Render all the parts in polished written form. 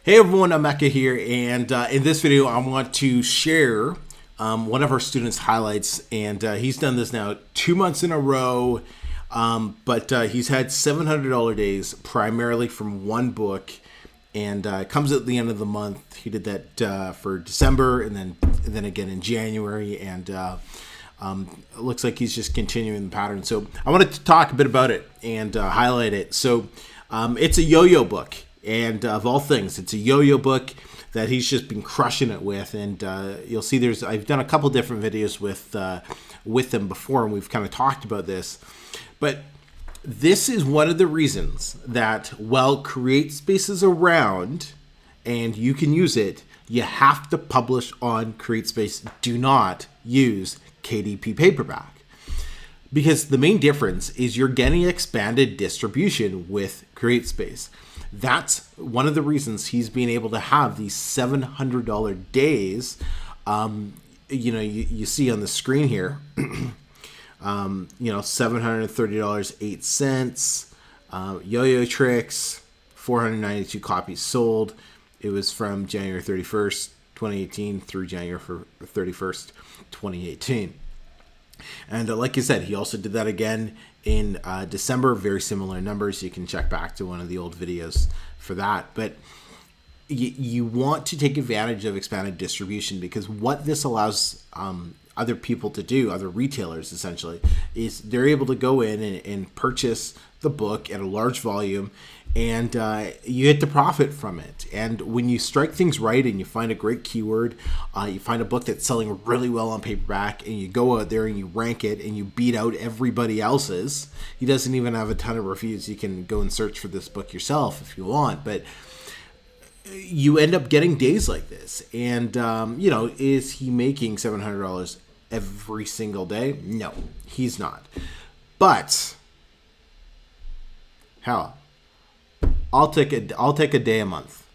Hey everyone, I'm Mecca here, and in this video I want to share one of our students' highlights, and he's done this now 2 months in a row, but he's had $700 days primarily from one book, and it comes at the end of the month. He did that for December and then again in January, and it looks like he's just continuing the pattern. So I wanted to talk a bit about it and highlight it. So it's a yo-yo book. And of all things, it's a yo-yo book that he's just been crushing it with. And you'll see I've done a couple different videos with him before, and we've kind of talked about this. But this is one of the reasons that while CreateSpace is around and you can use it, you have to publish on CreateSpace. Do not use KDP Paperback. Because the main difference is you're getting expanded distribution with CreateSpace. That's one of the reasons he's being able to have these $700 days. You see on the screen here, $730.08. Yo-Yo Tricks, 492 copies sold. It was from January 31st, 2018 through January 31st, 2018. And like I said, he also did that again in December. Very similar numbers. You can check back to one of the old videos for that. But you want to take advantage of expanded distribution, because what this allows other people to do, other retailers essentially, is they're able to go in and purchase the book at a large volume, and you get to profit from it. And when you strike things right and you find a great keyword, you find a book that's selling really well on paperback, and you go out there and you rank it and you beat out everybody else's. He doesn't even have a ton of reviews. You can go and search for this book yourself if you want, but you end up getting days like this. And is he making $700 every single day? No, he's not. But hell, I'll take a day a month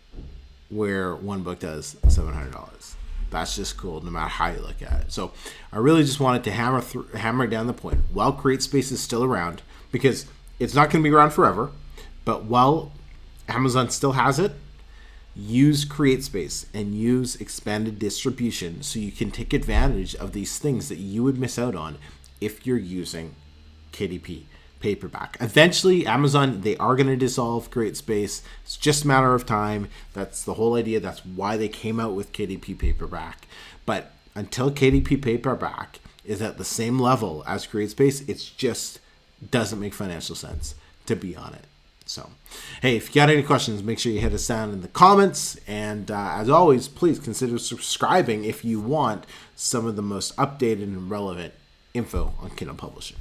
where one book does $700. That's just cool, no matter how you look at it. So I really just wanted to hammer down the point. While CreateSpace is still around, because it's not going to be around forever, but while Amazon still has it, use CreateSpace and use expanded distribution so you can take advantage of these things that you would miss out on if you're using KDP Paperback. Eventually, Amazon, they are going to dissolve CreateSpace. It's just a matter of time. That's the whole idea. That's why they came out with KDP Paperback. But until KDP Paperback is at the same level as CreateSpace, it just doesn't make financial sense to be on it. So, hey, if you got any questions, make sure you hit us down in the comments. And as always, please consider subscribing if you want some of the most updated and relevant info on Kindle publishing.